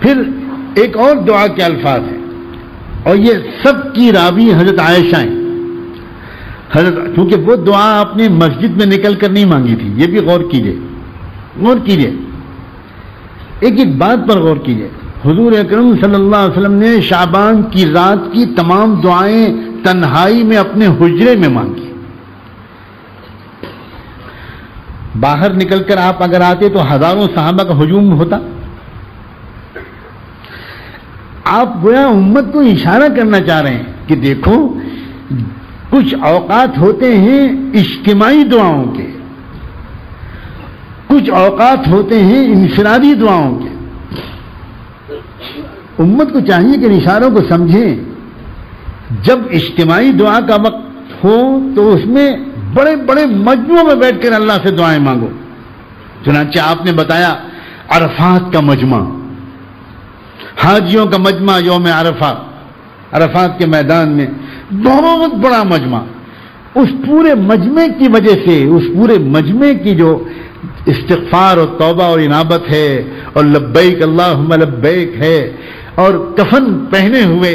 پھر ایک اور دعا کے الفاظ ہیں، اور یہ سب کی راوی حضرت عائشہ ہیں. کیونکہ وہ دعا آپ نے مسجد میں نکل کر نہیں مانگی تھی، یہ بھی غور کیجئے، غور کیجئے، ایک ایک بات پر غور کیجئے. حضور اکرم صلی اللہ علیہ وسلم نے شعبان کی رات کی تمام دعائیں تنہائی میں اپنے حجرے میں مانگی. باہر نکل کر آپ اگر آتے تو ہزاروں صحابہ کا ہجوم ہوتا. آپ گویا امت کو اشارہ کرنا چاہ رہے ہیں کہ دیکھو کچھ اوقات ہوتے ہیں اجتماعی دعاؤں کے، کچھ اوقات ہوتے ہیں انفرادی دعاؤں کے. امت کو چاہیے کہ ان اشاروں کو سمجھیں. جب اجتماعی دعا کا وقت ہو تو اس میں بڑے بڑے مجموعوں میں بیٹھ کر اللہ سے دعائیں مانگو. چنانچہ آپ نے بتایا عرفات کا مجمع، حاجیوں کا مجمع یوم عرفات کے میدان میں، بہت بڑا مجمع. اس پورے مجمع کی وجہ سے، اس پورے مجمع کی جو استغفار اور توبہ اور انابت ہے اور لبیک اللہم لبیک ہے، اور کفن پہنے ہوئے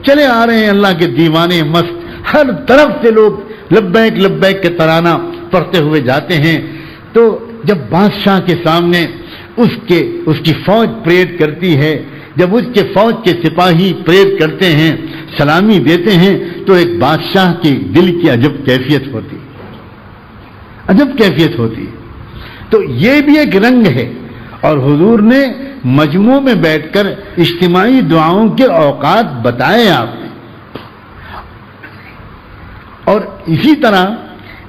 چلے آ رہے ہیں اللہ کے دیوانے مست، ہر طرف سے لوگ لبیک لبیک کے ترانہ پڑھتے ہوئے جاتے ہیں. تو جب بادشاہ کے سامنے اس کی فوج پریڈ کرتی ہے، جب اس کے فوج کے سپاہی پریڈ کرتے ہیں، سلامی دیتے ہیں، تو ایک بادشاہ کے دل کی عجب کیفیت ہوتی، عجب کیفیت ہوتی. تو یہ بھی ایک رنگ ہے. اور حضور نے مجموع میں بیٹھ کر اجتماعی دعاؤں کے اوقات بتائے آپ نے. اور اسی طرح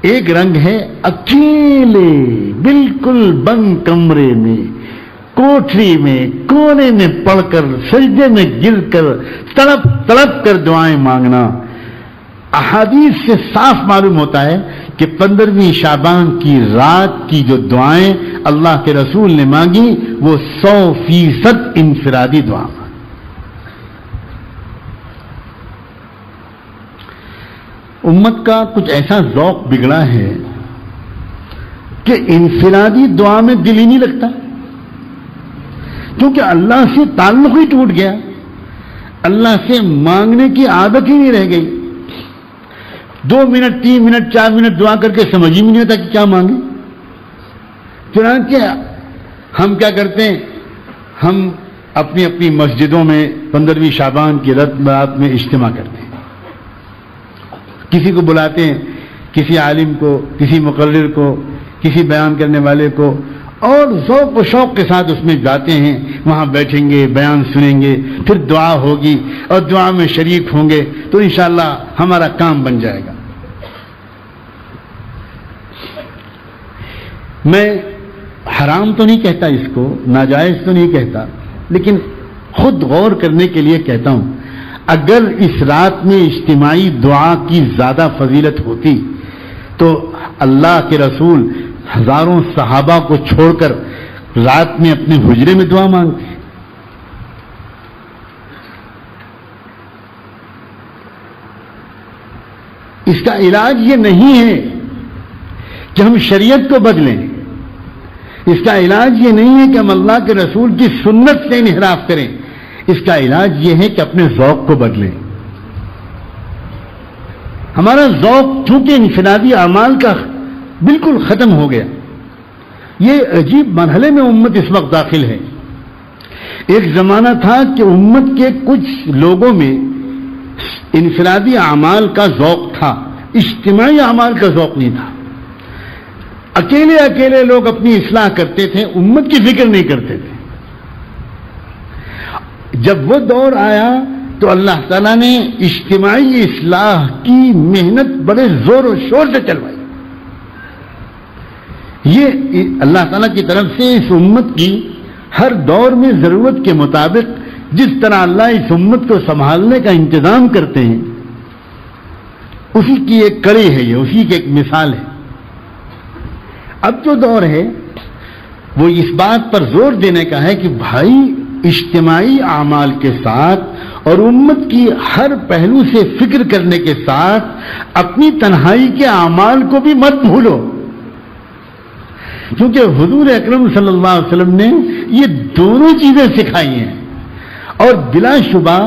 ایک رنگ ہے اکیلے بالکل بند کمرے میں، کوٹری میں، کونے میں پڑھ کر، سجدے میں گر کر، تڑپ تڑپ کر دعائیں مانگنا. احادیث سے صاف معلوم ہوتا ہے کہ 15ویں شعبان کی رات کی جو دعائیں اللہ کے رسول نے مانگی وہ 100% انفرادی دعا. امت کا کچھ ایسا ذوق بگڑا ہے کہ انفرادی دعا میں دل ہی نہیں لگتا، کیونکہ اللہ سے تعلق ہی ٹوٹ گیا، اللہ سے مانگنے کی عادت ہی نہیں رہ گئی. 2 منٹ 3 منٹ 4 منٹ دعا کر کے سمجھ ہی نہیں ہوتا کہ کیا مانگیں. چنانچہ ہم کیا کرتے ہیں، ہم اپنی اپنی مسجدوں میں 15ویں شعبان کی رات میں اجتماع کرتے ہیں، کسی کو بلاتے ہیں، کسی عالم کو، کسی مقرر کو، کسی بیان کرنے والے کو، اور ذوق و شوق کے ساتھ اس میں جاتے ہیں. وہاں بیٹھیں گے، بیان سنیں گے، پھر دعا ہوگی اور دعا میں شریک ہوں گے تو انشاءاللہ ہمارا کام بن جائے گا. میں حرام تو نہیں کہتا، اس کو ناجائز تو نہیں کہتا، لیکن خود غور کرنے کے لیے کہتا ہوں. اگر اس رات میں اجتماعی دعا کی زیادہ فضیلت ہوتی تو اللہ کے رسول ہزاروں صحابہ کو چھوڑ کر رات میں اپنے حجرے میں دعا مانگتے. اس کا علاج یہ نہیں ہے کہ ہم شریعت کو بدلیں، اس کا علاج یہ نہیں ہے کہ ہم اللہ کے رسول کی سنت سے انحراف کریں، اس کا علاج یہ ہے کہ اپنے ذوق کو بدلیں. ہمارا ذوق چونکہ انفرادی اعمال کا بالکل ختم ہو گیا. یہ عجیب مرحلے میں امت اس وقت داخل ہے. ایک زمانہ تھا کہ امت کے کچھ لوگوں میں انفرادی اعمال کا ذوق تھا، اجتماعی اعمال کا ذوق نہیں تھا. اکیلے اکیلے لوگ اپنی اصلاح کرتے تھے، امت کی فکر نہیں کرتے تھے. جب وہ دور آیا تو اللہ تعالیٰ نے اجتماعی اصلاح کی محنت بڑے زور و شور سے چلوائی. یہ اللہ تعالیٰ کی طرف سے اس امت کی ہر دور میں ضرورت کے مطابق جس طرح اللہ اس امت کو سنبھالنے کا انتظام کرتے ہیں، اسی کی ایک کڑی ہے، یہ اسی کی ایک مثال ہے. اب جو دور ہے وہ اس بات پر زور دینے کا ہے کہ بھائی اجتماعی اعمال کے ساتھ اور امت کی ہر پہلو سے فکر کرنے کے ساتھ اپنی تنہائی کے اعمال کو بھی مت بھولو، کیونکہ حضور اکرم صلی اللہ علیہ وسلم نے یہ دونوں چیزیں سکھائی ہیں. اور بلا شبہ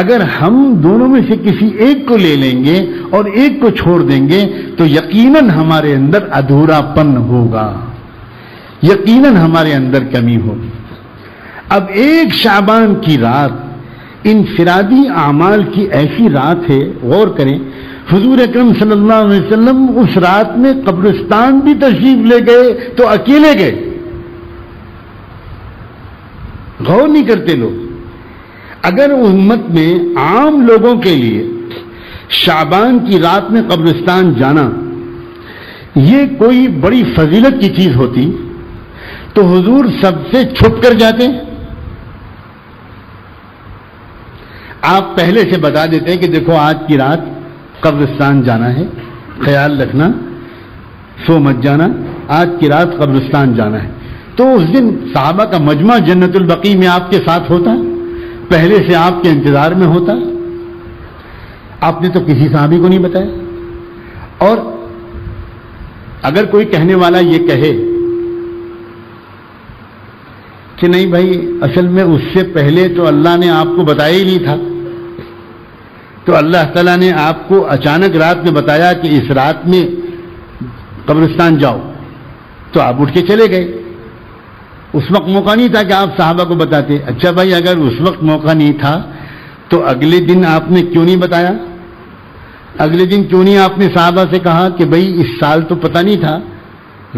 اگر ہم دونوں میں سے کسی ایک کو لے لیں گے اور ایک کو چھوڑ دیں گے تو یقیناً ہمارے اندر ادھورا پن ہوگا، یقیناً ہمارے اندر کمی ہوگی۔ اب ایک شعبان کی رات انفرادی اعمال کی ایسی رات ہے، غور کریں، حضور اکرم صلی اللہ علیہ وسلم اس رات میں قبرستان بھی تشریف لے گئے تو اکیلے گئے، غور نہیں کرتے لوگ۔ اگر امت میں عام لوگوں کے لیے شعبان کی رات میں قبرستان جانا یہ کوئی بڑی فضیلت کی چیز ہوتی تو حضور سب سے چھپ کر جاتے۔ آپ پہلے سے بتا دیتے ہیں کہ دیکھو آج کی رات قبرستان جانا ہے، خیال رکھنا، سو مت جانا، آج کی رات قبرستان جانا ہے۔ تو اس دن صحابہ کا مجمع جنت البقیع میں آپ کے ساتھ ہوتا، پہلے سے آپ کے انتظار میں ہوتا، آپ نے تو کسی صحابی کو نہیں بتایا۔ اور اگر کوئی کہنے والا یہ کہے کہ نہیں بھائی اصل میں اس سے پہلے تو اللہ نے آپ کو بتایا ہی نہیں تھا، تو اللہ تعالیٰ نے آپ کو اچانک رات میں بتایا کہ اس رات میں قبرستان جاؤ، تو آپ اٹھ کے چلے گئے، اس وقت موقع نہیں تھا کہ آپ صحابہ کو بتاتے۔ اچھا بھائی اگر اس وقت موقع نہیں تھا تو اگلے دن آپ نے کیوں نہیں بتایا؟ اگلے دن کیوں نہیں آپ نے صحابہ سے کہا کہ بھائی اس سال تو پتہ نہیں تھا،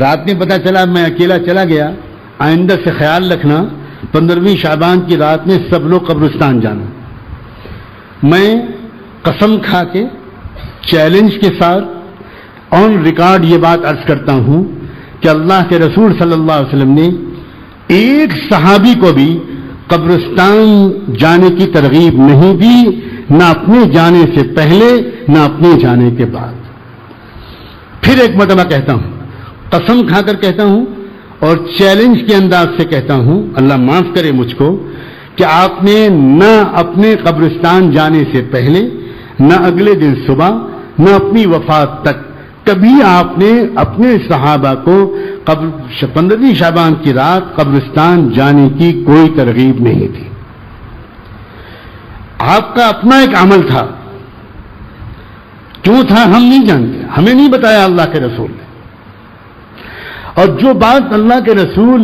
رات میں پتہ چلا میں اکیلا چلا گیا، آئندہ سے خیال رکھنا 15ویں شعبان کی رات میں سب لوگ قبرستان جانا۔ میں قسم کھا کے چیلنج کے ساتھ آن ریکارڈ یہ بات عرض کرتا ہوں کہ اللہ کے رسول صلی اللہ علیہ وسلم نے ایک صحابی کو بھی قبرستان جانے کی ترغیب نہیں دی، نہ اپنے جانے سے پہلے نہ اپنے جانے کے بعد۔ پھر ایک مرتبہ کہتا ہوں، قسم کھا کر کہتا ہوں اور چیلنج کے انداز سے کہتا ہوں، اللہ معاف کرے مجھ کو، کہ آپ نے نہ اپنے قبرستان جانے سے پہلے، نہ اگلے دن صبح، نہ اپنی وفات تک کبھی آپ نے اپنے صحابہ کو 15ویں شعبان کی رات قبرستان جانے کی کوئی ترغیب نہیں تھی۔ آپ کا اپنا ایک عمل تھا، کیوں تھا ہم نہیں جانتے، ہمیں نہیں بتایا اللہ کے رسول نے۔ اور جو بات اللہ کے رسول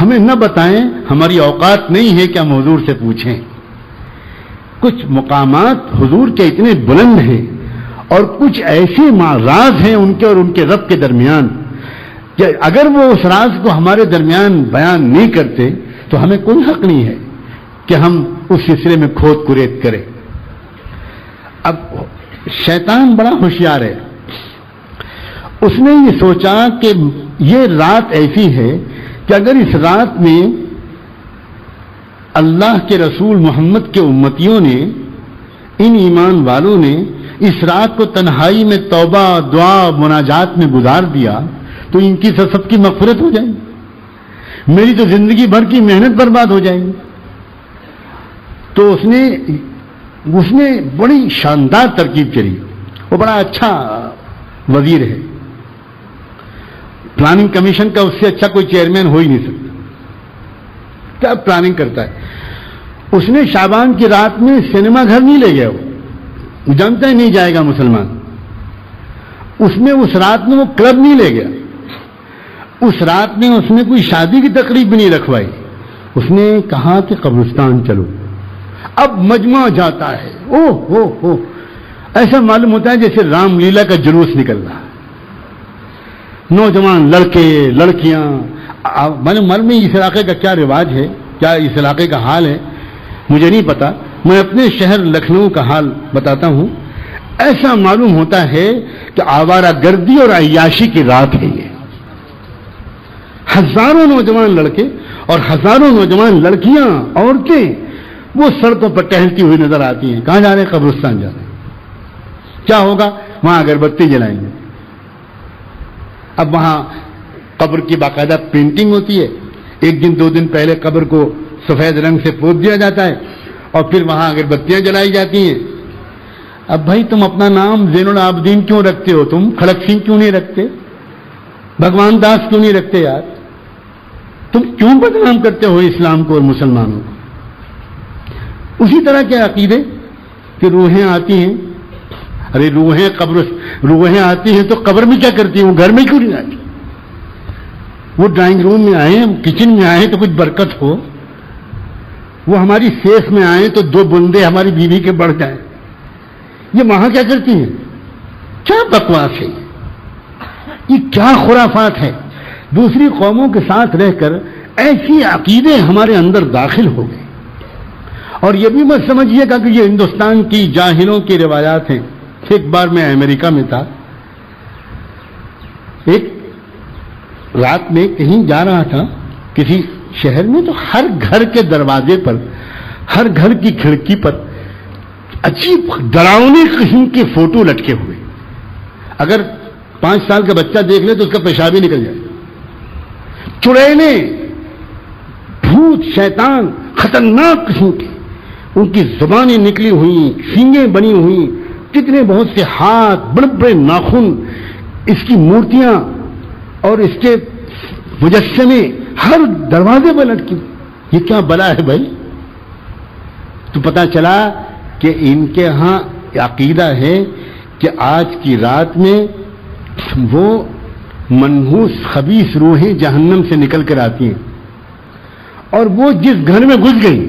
ہمیں نہ بتائیں، ہماری اوقات نہیں ہے کہ ہم حضور سے پوچھیں۔ کچھ مقامات حضور کے اتنے بلند ہیں اور کچھ ایسے راز ہیں ان کے اور ان کے رب کے درمیان کہ اگر وہ اس راز کو ہمارے درمیان بیان نہیں کرتے تو ہمیں کوئی حق نہیں ہے کہ ہم اس سلسلے میں کھود کریت کریں۔ اب شیطان بڑا ہوشیار ہے، اس نے یہ سوچا کہ یہ رات ایسی ہے کہ اگر اس رات میں اللہ کے رسول محمد کے امتیوں نے، ان ایمان والوں نے اس رات کو تنہائی میں توبہ، دعا، مناجات میں گزار دیا تو ان کی سب کی مغفرت ہو جائے گی، میری تو زندگی بھر کی محنت برباد ہو جائے گی۔ تو اس نے بڑی شاندار ترکیب چلی، وہ بڑا اچھا وزیر ہے، پلاننگ کمیشن کا اس سے اچھا کوئی چیئرمین ہو ہی نہیں سکتا، کیا پلاننگ کرتا ہے۔ اس نے شعبان کی رات میں سینما گھر نہیں لے گیا، وہ جانتا ہی نہیں جائے گا مسلمان، اس میں اس رات میں وہ کلب نہیں لے گیا، اس رات میں اس نے کوئی شادی کی تقریب بھی نہیں رکھوائی، اس نے کہا کہ قبرستان چلو۔ اب مجمع جاتا ہے، او ایسا معلوم ہوتا ہے جیسے رام لیلا کا جلوس نکل رہا ہے، نوجوان لڑکے لڑکیاں، معلوم نہیں اس علاقے کا کیا رواج ہے، کیا اس علاقے کا حال ہے مجھے نہیں پتا، میں اپنے شہر لکھنؤ کا حال بتاتا ہوں۔ ایسا معلوم ہوتا ہے کہ آوارہ گردی اور عیاشی کی رات ہے یہ، ہزاروں نوجوان لڑکے اور ہزاروں نوجوان لڑکیاں، عورتیں وہ سڑکوں پر ٹہلتی ہوئی نظر آتی ہیں۔ کہاں جا رہے ہیں؟ قبرستان جا رہے ہیں۔ کیا ہوگا؟ وہاں اگربتی جلائیں گے۔ اب وہاں قبر کی باقاعدہ پینٹنگ ہوتی ہے، ایک دن دو دن پہلے قبر کو سفید رنگ سے پوت دیا جاتا ہے اور پھر وہاں اگربتیاں جلائی جاتی ہیں۔ اب بھائی تم اپنا نام زین العابدین کیوں رکھتے ہو؟ تم کھڑک سنگھ کیوں نہیں رکھتے؟ بھگوان داس کیوں نہیں رکھتے؟ یار تم کیوں بدنام کرتے ہو اسلام کو اور مسلمانوں کو؟ اسی طرح کے عقیدے کہ روحیں آتی ہیں. ارے روحیں آتی ہیں تو قبر میں کیا کرتی ہیں؟ وہ گھر میں کیوں نہیں آتی؟ وہ ڈرائنگ روم میں آئیں، کچن میں آئیں تو کچھ برکت ہو. وہ ہماری سیف میں آئیں تو 2 بندے ہماری بیوی کے بڑھ جائیں. یہ وہاں کیا کرتی ہیں؟ کیا بکواس ہے یہ کیا خرافات ہے. دوسری قوموں کے ساتھ رہ کر ایسی عقیدے ہمارے اندر داخل ہو گئے. اور یہ بھی مت سمجھیے گا کہ یہ ہندوستان کی جاہلوں کی روایات ہیں. ایک بار میں امریکہ میں تھا، ایک رات میں کہیں جا رہا تھا کسی شہر میں، تو ہر گھر کے دروازے پر، ہر گھر کی کھڑکی پر عجیب ڈراؤنی قسم کے فوٹو لٹکے ہوئے. اگر 5 سال کا بچہ دیکھ لے تو اس کا پیشاب ہی نکل جائے. چڑیلے، بھوت، شیطان، خطرناک قسم کے، ان کی زبانیں نکلی ہوئی، سینگیں بنی ہوئی، کتنے بہت سے ہاتھ، بڑے بڑے ناخن، اس کی مورتیاں اور اس کے مجسمے ہر دروازے پر لٹکی. یہ کیا بلا ہے بھائی؟ تو پتا چلا کہ ان کے ہاں عقیدہ ہے کہ آج کی رات میں وہ منحوس خبیث روحیں جہنم سے نکل کر آتی ہیں، اور وہ جس گھر میں گھس گئی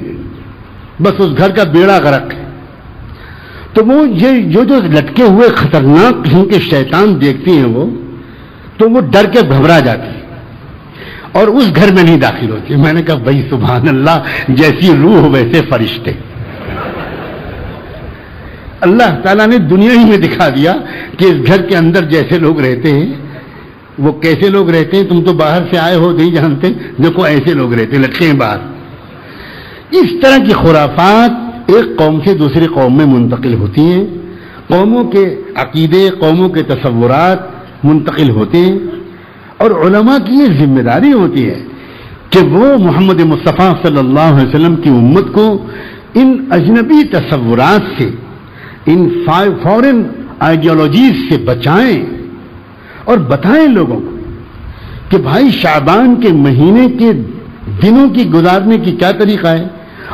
بس اس گھر کا بیڑا غرق ہے. تو وہ جو لٹکے ہوئے خطرناک قسم کے شیطان دیکھتی ہیں تو وہ ڈر کے گھبرا جاتی ہے اور اس گھر میں نہیں داخل ہوتی. میں نے کہا بھائی سبحان اللہ، جیسی روح ویسے فرشتے. اللہ تعالیٰ نے دنیا ہی میں دکھا دیا کہ اس گھر کے اندر جیسے لوگ رہتے ہیں وہ کیسے لوگ رہتے ہیں. تم تو باہر سے آئے ہو نہیں جانتے، دیکھو ایسے لوگ رہتے ہیں، لٹکے ہیں باہر. اس طرح کی خرافات ایک قوم سے دوسری قوم میں منتقل ہوتی ہیں. قوموں کے عقیدے، قوموں کے تصورات منتقل ہوتے ہیں، اور علماء کی یہ ذمہ داری ہوتی ہے کہ وہ محمد مصطفیٰ صلی اللہ علیہ وسلم کی امت کو ان اجنبی تصورات سے، ان فورن آئیڈیالوجیز سے بچائیں اور بتائیں لوگوں کو کہ بھائی شعبان کے مہینے کے دنوں کی گزارنے کی کیا طریقہ ہے،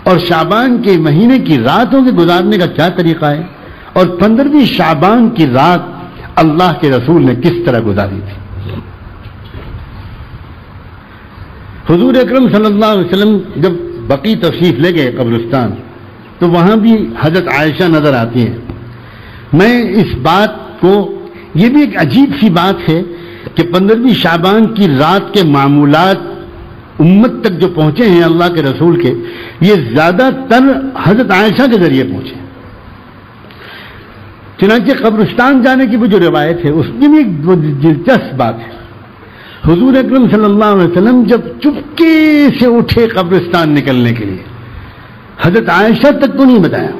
اور شعبان کے مہینے کی راتوں کے گزارنے کا کیا طریقہ ہے، اور 15ویں شعبان کی رات اللہ کے رسول نے کس طرح گزاری تھی. حضور اکرم صلی اللہ علیہ وسلم جب بقی تشریف لے گئے قبرستان تو وہاں بھی حضرت عائشہ نظر آتی ہیں. میں اس بات کو، یہ بھی ایک عجیب سی بات ہے کہ 15ویں شعبان کی رات کے معمولات امت تک جو پہنچے ہیں اللہ کے رسول کے، یہ زیادہ تر حضرت عائشہ کے ذریعے پہنچے. چنانچہ قبرستان جانے کی وہ جو روایت ہے اس میں بھی ایک دلچسپ بات ہے. حضور اکرم صلی اللہ علیہ وسلم جب چپکے سے اٹھے قبرستان نکلنے کے لیے، حضرت عائشہ تک کو نہیں بتایا.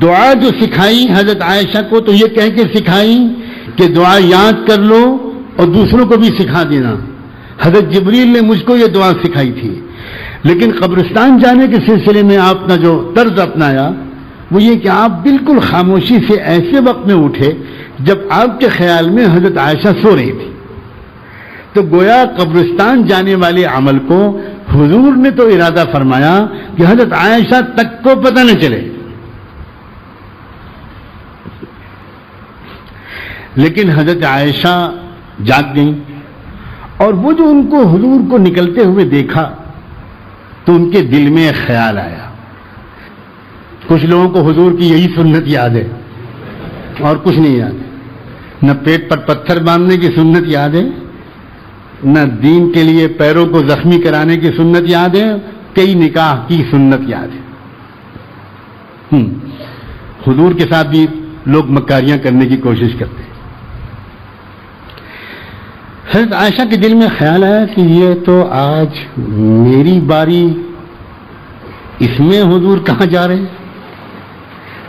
دعا جو سکھائی حضرت عائشہ کو تو یہ کہہ کے سکھائی کہ دعا یاد کر لو اور دوسروں کو بھی سکھا دینا. حضرت جبریل نے مجھ کو یہ دعا سکھائی تھی. لیکن قبرستان جانے کے سلسلے میں آپ نے جو طرز اپنایا وہ یہ کہ آپ بالکل خاموشی سے ایسے وقت میں اٹھے جب آپ کے خیال میں حضرت عائشہ سو رہی تھی. تو گویا قبرستان جانے والے عمل کو حضور نے تو ارادہ فرمایا کہ حضرت عائشہ تک کو پتہ نہ چلے، لیکن حضرت عائشہ جاگ گئیں، اور وہ جو ان کو حضور کو نکلتے ہوئے دیکھا تو ان کے دل میں ایک خیال آیا. کچھ لوگوں کو حضور کی یہی سنت یاد ہے اور کچھ نہیں یاد ہے. نہ پیٹ پر پتھر باندھنے کی سنت یاد ہے، نہ دین کے لیے پیروں کو زخمی کرانے کی سنت یاد ہے، کئی نکاح کی سنت یاد ہے. حضور کے ساتھ بھی لوگ مکاریاں کرنے کی کوشش کرتے ہیں. حضرت عائشہ کے دل میں خیال آیا کہ یہ تو آج میری باری، اس میں حضور کہاں جا رہے ہیں.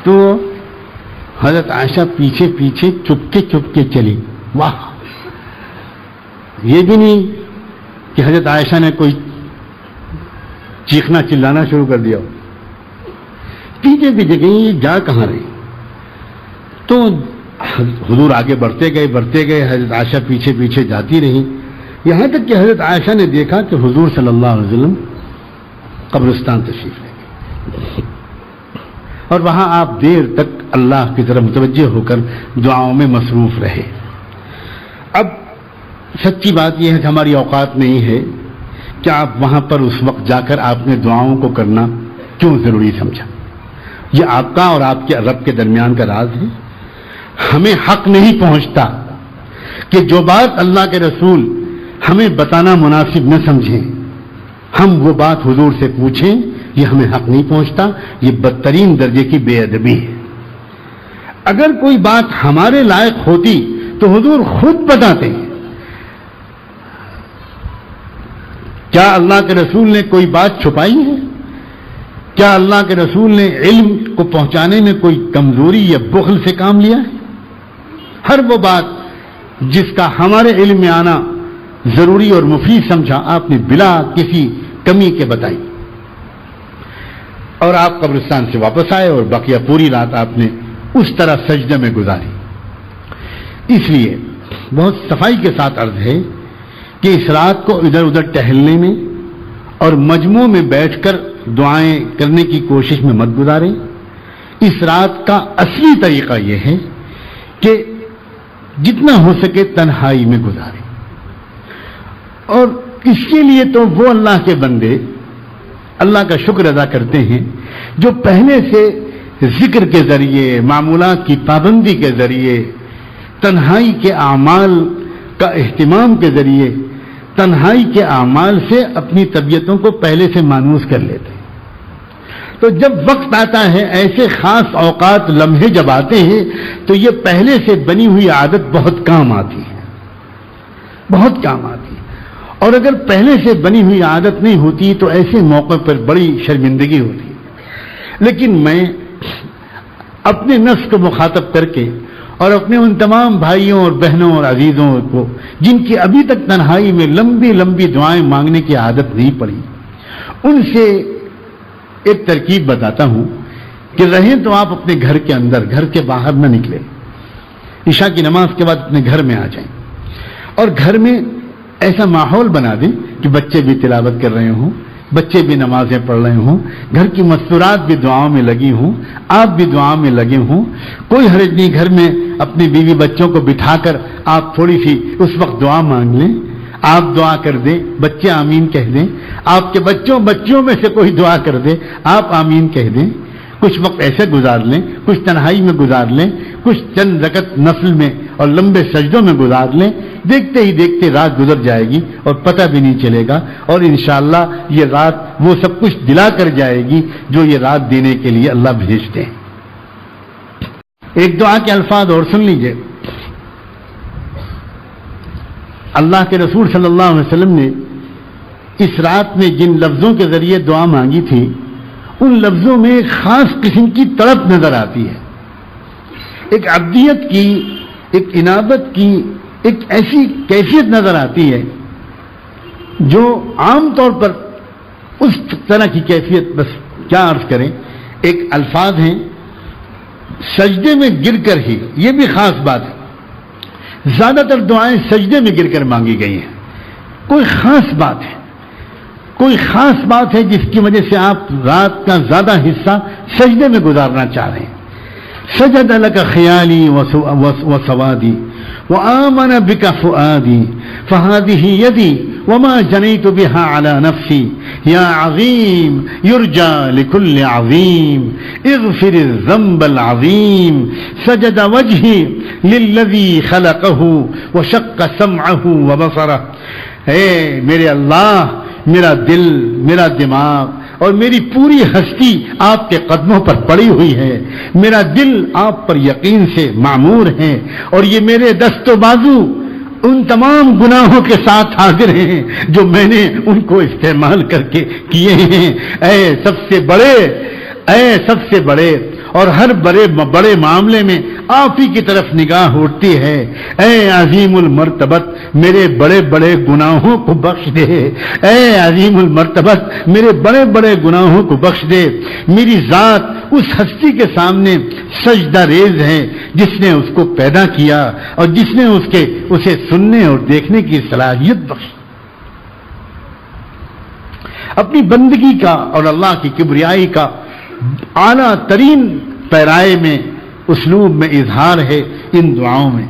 تو حضرت عائشہ پیچھے پیچھے چپکے چلی. واہ، یہ بھی نہیں کہ حضرت عائشہ نے کوئی چیخنا چلانا شروع کر دیا. پیچھے پیچھے گئی، یہ جا کہاں رہی. تو حضور آگے بڑھتے گئے، حضرت عائشہ پیچھے پیچھے جاتی رہی، یہاں تک کہ حضرت عائشہ نے دیکھا کہ حضور صلی اللہ علیہ وسلم قبرستان تشریف لے گئے اور وہاں آپ دیر تک اللہ کی طرف متوجہ ہو کر دعاؤں میں مصروف رہے۔ اب سچی بات یہ ہے کہ ہماری اوقات نہیں ہے کہ آپ وہاں پر اس وقت جا کر آپ نے دعاؤں کو کرنا کیوں ضروری سمجھا؟ یہ آپ کا اور آپ کے رب کے درمیان کا راز ہے۔ ہمیں حق نہیں پہنچتا کہ جو بات اللہ کے رسول ہمیں بتانا مناسب نہ سمجھیں ہم وہ بات حضور سے پوچھیں، یہ ہمیں حق نہیں پہنچتا، یہ بدترین درجے کی بے ادبی ہے۔ اگر کوئی بات ہمارے لائق ہوتی تو حضور خود بتاتے ہیں۔ کیا اللہ کے رسول نے کوئی بات چھپائی ہے؟ کیا اللہ کے رسول نے علم کو پہنچانے میں کوئی کمزوری یا بخل سے کام لیا ہے؟ ہر وہ بات جس کا ہمارے علم میں آنا ضروری اور مفید سمجھا آپ نے بلا کسی کمی کے بتائی، اور آپ قبرستان سے واپس آئے اور بقیہ پوری رات آپ نے اس طرح سجدے میں گزاری۔ اس لیے بہت صفائی کے ساتھ عرض ہے کہ اس رات کو ادھر ادھر ٹہلنے میں اور مجموع میں بیٹھ کر دعائیں کرنے کی کوشش میں مت گزاریں۔ اس رات کا اصلی طریقہ یہ ہے کہ جتنا ہو سکے تنہائی میں گزاریں، اور اس کے لیے تو وہ اللہ کے بندے اللہ کا شکر ادا کرتے ہیں جو پہلے سے ذکر کے ذریعے، معمولات کی پابندی کے ذریعے، تنہائی کے اعمال کا اہتمام کے ذریعے، تنہائی کے اعمال سے اپنی طبیعتوں کو پہلے سے مانوس کر لیتے ہیں۔ تو جب وقت آتا ہے، ایسے خاص اوقات لمحے جب آتے ہیں تو یہ پہلے سے بنی ہوئی عادت بہت کام آتی ہے، بہت کام آتی ہے۔ اور اگر پہلے سے بنی ہوئی عادت نہیں ہوتی تو ایسے موقع پر بڑی شرمندگی ہوتی ہے۔ لیکن میں اپنے نفس کو مخاطب کر کے اور اپنے ان تمام بھائیوں اور بہنوں اور عزیزوں کو جن کی ابھی تک تنہائی میں لمبی لمبی دعائیں مانگنے کی عادت نہیں پڑی، ان سے ایک ترکیب بتاتا ہوں کہ رہیں تو آپ اپنے گھر کے اندر، گھر کے باہر نہ نکلیں، عشاء کی نماز کے بعد اپنے گھر میں آ جائیں اور گھر میں ایسا ماحول بنا دیں کہ بچے بھی تلاوت کر رہے ہوں، بچے بھی نمازیں پڑھ رہے ہوں، گھر کی مستورات بھی دعاؤں میں لگی ہوں، آپ بھی دعا میں لگے ہوں۔ کوئی حرج نہیں، گھر میں اپنی بیوی بچوں کو بٹھا کر آپ تھوڑی سی اس وقت دعا مانگ لیں، آپ دعا کر دیں، بچے آمین کہہ دیں، آپ کے بچوں میں سے کوئی دعا کر دے، آپ آمین کہہ دیں، کچھ وقت ایسے گزار لیں، کچھ تنہائی میں گزار لیں، کچھ چند رکعت نفل میں اور لمبے سجدوں میں گزار لیں۔ دیکھتے ہی دیکھتے رات گزر جائے گی اور پتہ بھی نہیں چلے گا، اور انشاءاللہ یہ رات وہ سب کچھ دلا کر جائے گی جو یہ رات دینے کے لیے اللہ بھیجتے ہیں۔ ایک دعا کے الفاظ اور سن لیجئے۔ اللہ کے رسول صلی اللہ علیہ وسلم نے اس رات میں جن لفظوں کے ذریعے دعا مانگی تھی ان لفظوں میں ایک خاص قسم کی تڑپ نظر آتی ہے، ایک عبدیت کی، ایک انابت کی، ایک ایسی کیفیت نظر آتی ہے جو عام طور پر اس طرح کی کیفیت، بس کیا عرض کریں، ایک الفاظ ہیں سجدے میں گر کر ہی، یہ بھی خاص بات ہے، زیادہ تر دعائیں سجدے میں گر کر مانگی گئی ہیں۔ کوئی خاص بات ہے، کوئی خاص بات ہے جس کی وجہ سے آپ رات کا زیادہ حصہ سجدے میں گزارنا چاہ رہے ہیں۔ سجد لك خیالی وسوادی وآمن بك فؤادی فهذه يدي وما جنيت بها على نفسي يا عظيم يرجى لكل عظيم اغفر الذنب العظيم سجد وجهي للذي خلقه وشق سمعه وبصره۔ اے میرے اللہ، میرا دل، میرا دماغ اور میری پوری ہستی آپ کے قدموں پر پڑی ہوئی ہے، میرا دل آپ پر یقین سے معمور ہے، اور یہ میرے دست و بازو ان تمام گناہوں کے ساتھ حاضر ہیں جو میں نے ان کو استعمال کر کے کیے ہیں۔ اے سب سے بڑے اور ہر بڑے معاملے میں آپ ہی کی طرف نگاہ اٹھتی ہے۔ اے عظیم المرتبت میرے بڑے بڑے گناہوں کو بخش دے، اے عظیم المرتبت میرے بڑے بڑے گناہوں کو بخش دے۔ میری ذات اس ہستی کے سامنے سجدہ ریز ہے جس نے اس کو پیدا کیا اور جس نے اسے سننے اور دیکھنے کی صلاحیت بخشی۔ اپنی بندگی کا اور اللہ کی کبریائی کا اعلیٰ ترین پیرائے میں، اسلوب میں اظہار ہے ان دعاؤں میں۔